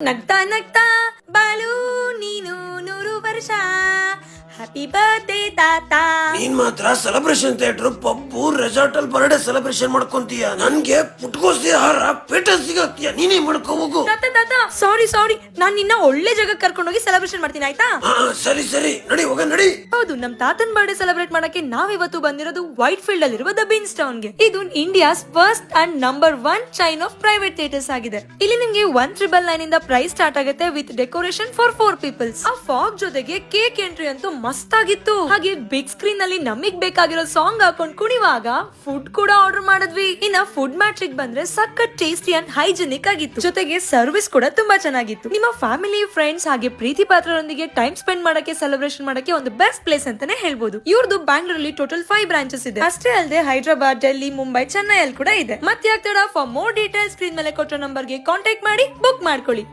ನಗ್ತಾ ನಗ್ತಾ ಬಾಳು ನೀನು 100 ವರ್ಷ. ಹ್ಯಾಪಿ ಬರ್ತ್ಡೇ ತಾತ. ನೀನ್ ಮಾತ್ರ ಸೆಲೆಬ್ರೇಷನ್ ಥಿಯೇಟರ್ ಪಬ್ಬು ರೆಸಾರ್ಟ್ ಅಲ್ಲಿ ಬರ್ಡೇ ಸೆಲೆಬ್ರೇಷನ್ ಮಾಡ್ಕೊಂತೀಯ. ನನ್ಗೆ ಪುಟ್ಕೋಸ್ತಿ ಹಾರ ಪೇಟ ಸಿಗತ್ತೀಯ. ನೀನೇ ಮಾಡ್ಕೋ ಹೋಗು. ತಾತ ಸಾರಿ ನಾನ್ ನಿನ್ನ ಒಳ್ಳೆ ಜಾಗಕ್ಕೆ ಕರ್ಕೊಂಡು ಹೋಗಿ ಸೆಲೆಬ್ರೇಷನ್ ಮಾಡ್ತೀನಿ ಆಯ್ತಾ? ಸರಿ ನಡಿ ಹೋಗ ನಡಿ. ಹೌದು, ನಮ್ ತಾತನ್ ಬರ್ಡೇ ಸೆಲೆಬ್ರೇಟ್ ಮಾಡಕ್ಕೆ ನಾವಿವತ್ತು ಬಂದಿರೋದು ವೈಟ್ ಫೀಲ್ಡ್ ಅಲ್ಲಿರುವ ದ ಬೀನ್ಸ್ ಟೌನ್ ಗೆ. ಇದು India's first and number 1 chain of private theatres ಆಗಿದೆ. ಇಲ್ಲಿ ನಿಮ್ಗೆ 1999 ಇಂದ ಪ್ರೈಸ್ ಸ್ಟಾರ್ಟ್ ಆಗುತ್ತೆ ವಿತ್ ಡೆಕೋರೇಷನ್ ಫಾರ್ 4 ಪೀಪಲ್ಸ್. ಆ ಫಾಗ್ ಜೊತೆಗೆ ಕೇಕ್ ಎಂಟ್ರಿ ಅಂತೂ ಮಸ್ತ್ ಆಗಿತ್ತು. ಹಾಗೆ ಬಿಗ್ ಸ್ಕ್ರೀನ್ ಅಲ್ಲಿ ನಮಗ್ ಬೇಕಾಗಿರೋ ಸಾಂಗ್ ಹಾಕೊಂಡ್ ಕುಣಿವಾಗ ಫುಡ್ ಕೂಡ ಆರ್ಡರ್ ಮಾಡಿದ್ವಿ. ಇನ್ನ ಫುಡ್ ಮ್ಯಾಟ್ರಿಕ್ ಬಂದ್ರೆ ಸಖತ್ ಟೇಸ್ಟಿ ಅಂಡ್ ಹೈಜಿನಿಕ್ ಆಗಿತ್ತು. ಜೊತೆಗೆ ಸರ್ವಿಸ್ ಕೂಡ ತುಂಬಾ ಚೆನ್ನಾಗಿತ್ತು. ನಿಮ್ಮ ಫ್ಯಾಮಿಲಿ ಫ್ರೆಂಡ್ಸ್ ಹಾಗೆ ಪ್ರೀತಿ ಪಾತ್ರರೊಂದಿಗೆ ಟೈಮ್ ಸ್ಪೆಂಡ್ ಮಾಡಕ್ಕೆ ಸೆಲೆಬ್ರೇಷನ್ ಮಾಡಕ್ಕೆ ಒಂದು ಬೆಸ್ಟ್ ಪ್ಲೇಸ್ ಅಂತಾನೆ ಹೇಳ್ಬೋದು. ಇವ್ರದ್ದು ಬ್ಯಾಂಗ್ಳೂರಲ್ಲಿ ಟೋಟಲ್ 5 ಬ್ರಾಂಚಸ್ ಇದೆ. ಅಷ್ಟೇ ಅಲ್ಲದೆ ಹೈದರಾಬಾದ್, ಡೆಲ್ಲಿ, ಮುಂಬೈ, ಚೆನ್ನೈ ಅಲ್ಲಿ ಕೂಡ ಇದೆ. ಮತ್ತೆ ಫಾರ್ ಮೋರ್ ಡೀಟೇಲ್ಸ್ ಸ್ಕ್ರೀನ್ ಮೇಲೆ ಕೊಟ್ಟೋ ನಂಬರ್ಗೆ ಕಾಂಟ್ಯಾಕ್ಟ್ ಮಾಡಿ ಬುಕ್ ಮಾಡ್ಕೊಳ್ಳಿ.